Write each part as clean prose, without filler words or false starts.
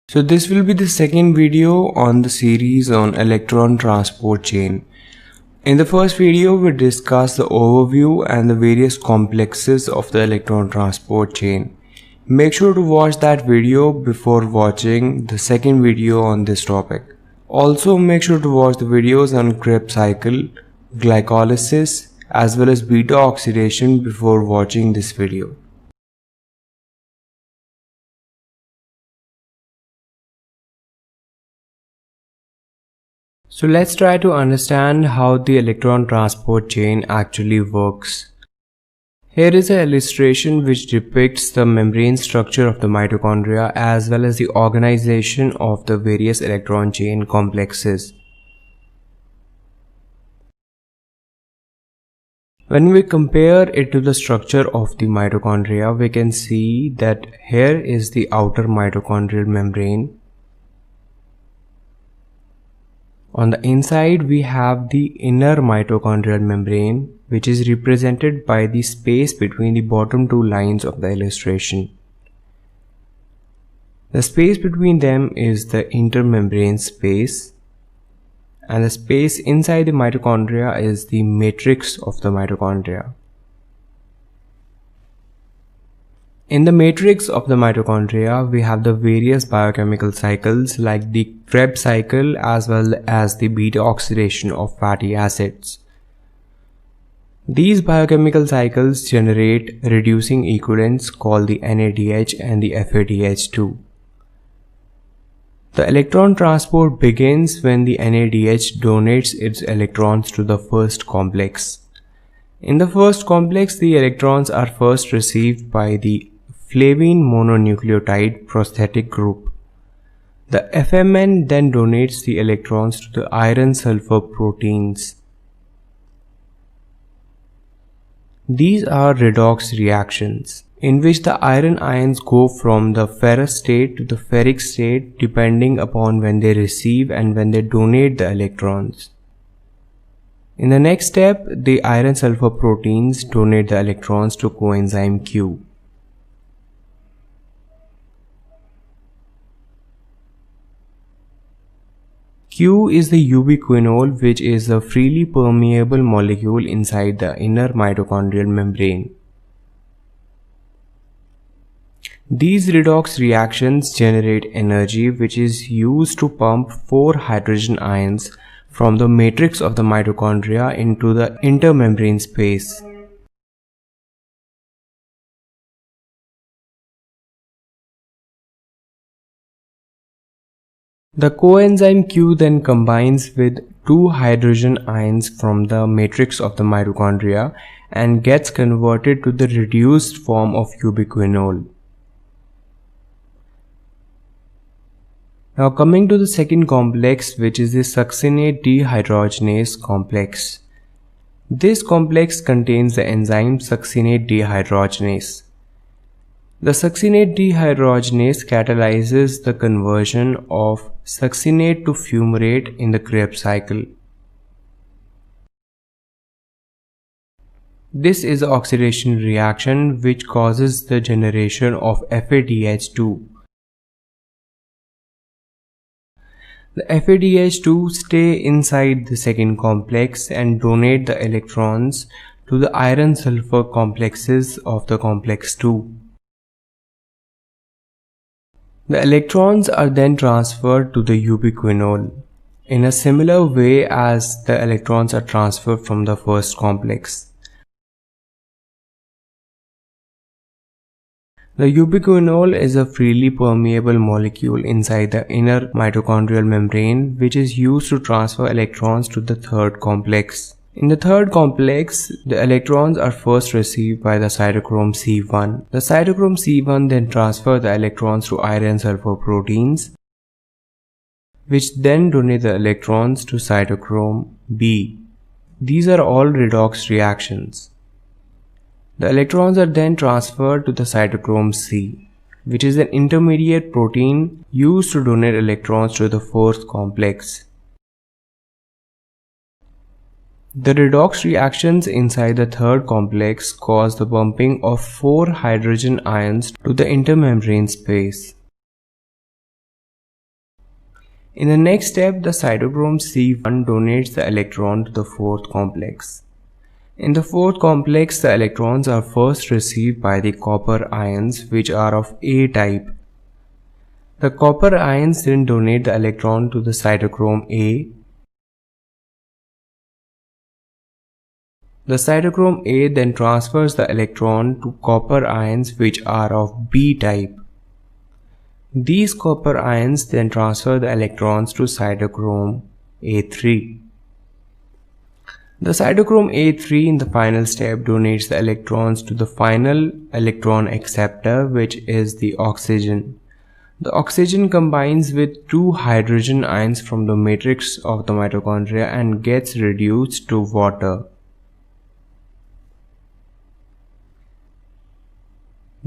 So this will be the second video on the series on electron transport chain. In the first video, we discussed the overview and the various complexes of the electron transport chain. Make sure to watch that video before watching the second video on this topic. Also, make sure to watch the videos on Krebs cycle, glycolysis, as well as beta oxidation before watching this video. So let's try to understand how the electron transport chain actually works. Here is an illustration which depicts the membrane structure of the mitochondria as well as the organization of the various electron chain complexes. When we compare it to the structure of the mitochondria, we can see that here is the outer mitochondrial membrane. On the inside, we have the inner mitochondrial membrane, which is represented by the space between the bottom two lines of the illustration. The space between them is the intermembrane space, and the space inside the mitochondria is the matrix of the mitochondria. In the matrix of the mitochondria, we have the various biochemical cycles like the Krebs cycle as well as the beta oxidation of fatty acids. These biochemical cycles generate reducing equivalents called the NADH and the FADH2. The electron transport begins when the NADH donates its electrons to the first complex. In the first complex, the electrons are first received by the flavine mononucleotide prosthetic group. The FMN then donates the electrons to the iron sulfur proteins. These are redox reactions in which the iron ions go from the ferrous state to the ferric state depending upon when they receive and when they donate the electrons. In the next step, the iron sulfur proteins donate the electrons to coenzyme Q. Q is the ubiquinol, which is a freely permeable molecule inside the inner mitochondrial membrane. These redox reactions generate energy which is used to pump 4 hydrogen ions from the matrix of the mitochondria into the intermembrane space. The coenzyme Q then combines with 2 hydrogen ions from the matrix of the mitochondria and gets converted to the reduced form of ubiquinol. Now coming to the second complex, which is the succinate dehydrogenase complex. This complex contains the enzyme succinate dehydrogenase. The succinate dehydrogenase catalyzes the conversion of succinate to fumarate in the Krebs cycle. This is an oxidation reaction which causes the generation of FADH2. The FADH2 stay inside the second complex and donate the electrons to the iron sulfur complexes of the complex 2. The electrons are then transferred to the ubiquinol in a similar way as the electrons are transferred from the first complex. The ubiquinol is a freely permeable molecule inside the inner mitochondrial membrane which is used to transfer electrons to the third complex. In the third complex, the electrons are first received by the cytochrome C1. The cytochrome C1 then transfers the electrons to iron sulfur proteins, which then donate the electrons to cytochrome B. These are all redox reactions. The electrons are then transferred to the cytochrome C, which is an intermediate protein used to donate electrons to the fourth complex. The redox reactions inside the third complex cause the bumping of 4 hydrogen ions to the intermembrane space. In the next step, the cytochrome C1 donates the electron to the fourth complex. In the fourth complex, the electrons are first received by the copper ions, which are of A type. The copper ions then donate the electron to the cytochrome A. The cytochrome A then transfers the electron to copper ions, which are of B type. These copper ions then transfer the electrons to cytochrome A3. The cytochrome A3 in the final step donates the electrons to the final electron acceptor, which is the oxygen. The oxygen combines with two hydrogen ions from the matrix of the mitochondria and gets reduced to water.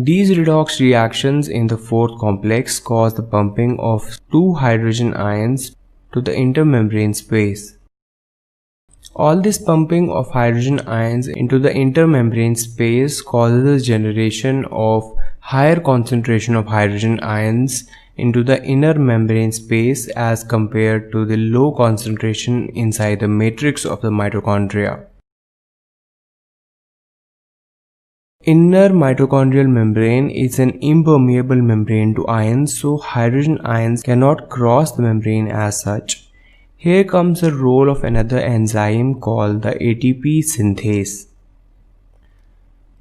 These redox reactions in the fourth complex cause the bumping of two hydrogen ions to the intermembrane space. All this pumping of hydrogen ions into the intermembrane space causes the generation of higher concentration of hydrogen ions into the inner membrane space as compared to the low concentration inside the matrix of the mitochondria. Inner mitochondrial membrane is an impermeable membrane to ions, so hydrogen ions cannot cross the membrane as such. Here comes the role of another enzyme called the ATP synthase.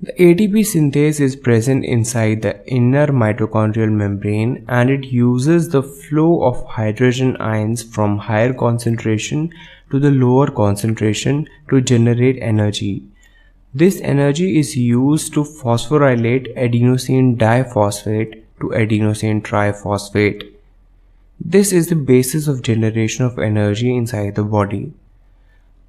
The ATP synthase is present inside the inner mitochondrial membrane and it uses the flow of hydrogen ions from higher concentration to the lower concentration to generate energy. This energy is used to phosphorylate adenosine diphosphate to adenosine triphosphate. This is the basis of generation of energy inside the body.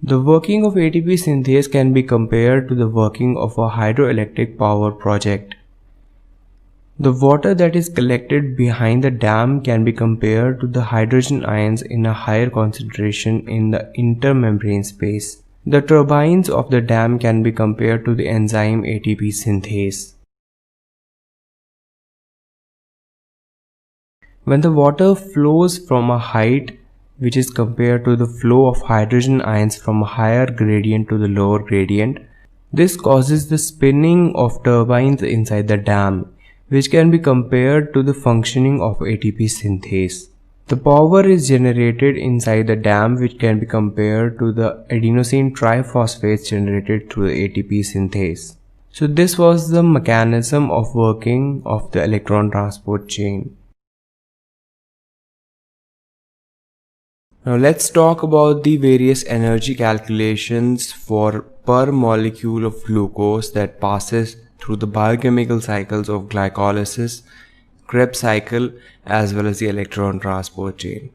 The working of ATP synthase can be compared to the working of a hydroelectric power project. The water that is collected behind the dam can be compared to the hydrogen ions in a higher concentration in the intermembrane space. The turbines of the dam can be compared to the enzyme ATP synthase. When the water flows from a height which is compared to the flow of hydrogen ions from a higher gradient to the lower gradient, this causes the spinning of turbines inside the dam, which can be compared to the functioning of ATP synthase. The power is generated inside the dam, which can be compared to the adenosine triphosphates generated through the ATP synthase. So this was the mechanism of working of the electron transport chain. Now let's talk about the various energy calculations for per molecule of glucose that passes through the biochemical cycles of glycolysis, Krebs cycle as well as the electron transport chain.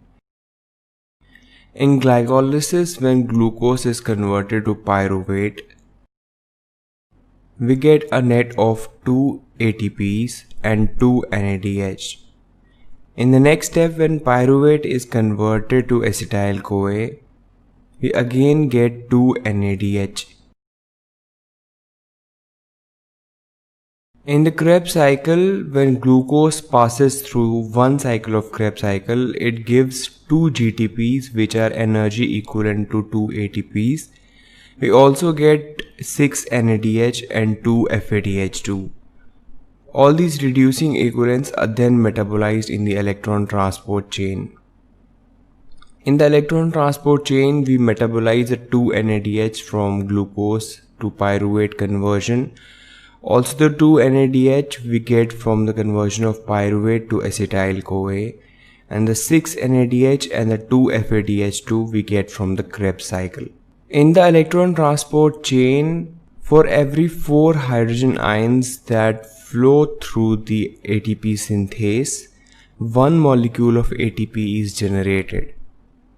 In glycolysis, when glucose is converted to pyruvate, we get a net of 2 ATPs and 2 NADH. In the next step, when pyruvate is converted to acetyl-CoA, we again get 2 NADH. In the Krebs cycle, when glucose passes through one cycle of Krebs cycle, it gives 2 GTPs, which are energy equivalent to 2 ATPs. We also get 6 NADH and 2 FADH2. All these reducing equivalents are then metabolized in the electron transport chain. In the electron transport chain, we metabolize the 2 NADH from glucose to pyruvate conversion. Also the 2 NADH we get from the conversion of pyruvate to acetyl-CoA, and the 6 NADH and the 2 FADH2 we get from the Krebs cycle. In the electron transport chain, for every 4 hydrogen ions that flow through the ATP synthase, 1 molecule of ATP is generated.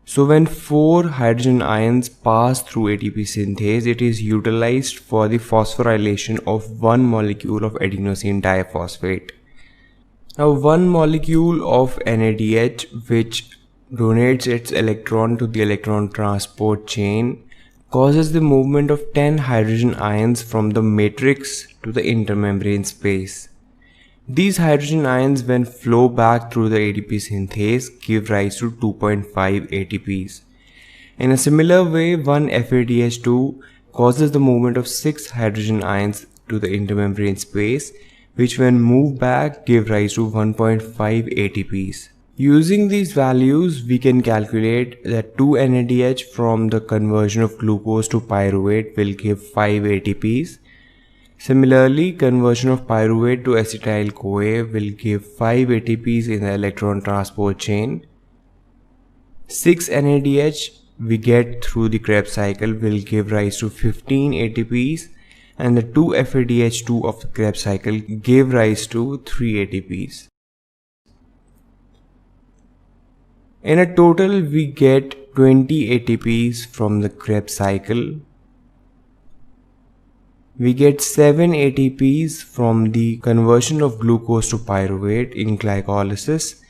So when 4 hydrogen ions pass through ATP synthase, it is utilized for the phosphorylation of 1 molecule of adenosine diphosphate. Now 1 molecule of NADH, which donates its electron to the electron transport chain, causes the movement of 10 hydrogen ions from the matrix to the intermembrane space. These hydrogen ions, when flow back through the ATP synthase, give rise to 2.5 ATPs. In a similar way, one FADH2 causes the movement of 6 hydrogen ions to the intermembrane space, which when moved back give rise to 1.5 ATPs. Using these values, we can calculate that 2 NADH from the conversion of glucose to pyruvate will give 5 ATPs. Similarly, conversion of pyruvate to acetyl-CoA will give 5 ATPs in the electron transport chain. 6 NADH we get through the Krebs cycle will give rise to 15 ATPs, and the 2 FADH2 of the Krebs cycle gave rise to 3 ATPs. In a total, we get 20 ATPs from the Krebs cycle. We get 7 ATPs from the conversion of glucose to pyruvate in glycolysis,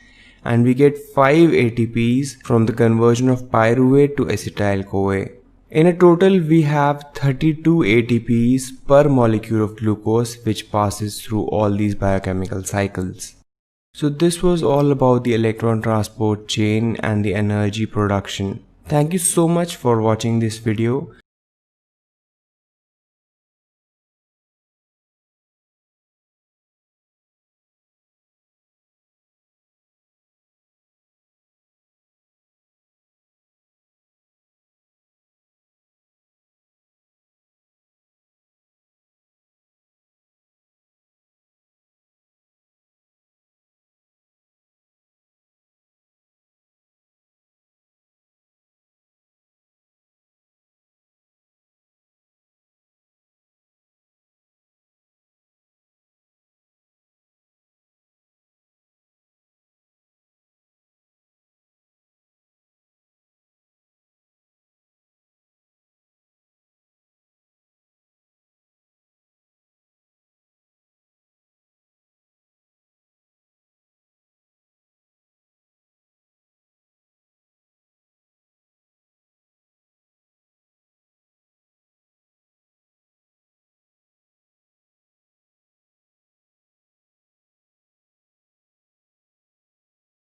and we get 5 ATPs from the conversion of pyruvate to acetyl-CoA. In a total, we have 32 ATPs per molecule of glucose which passes through all these biochemical cycles. So this was all about the electron transport chain and the energy production. Thank you so much for watching this video.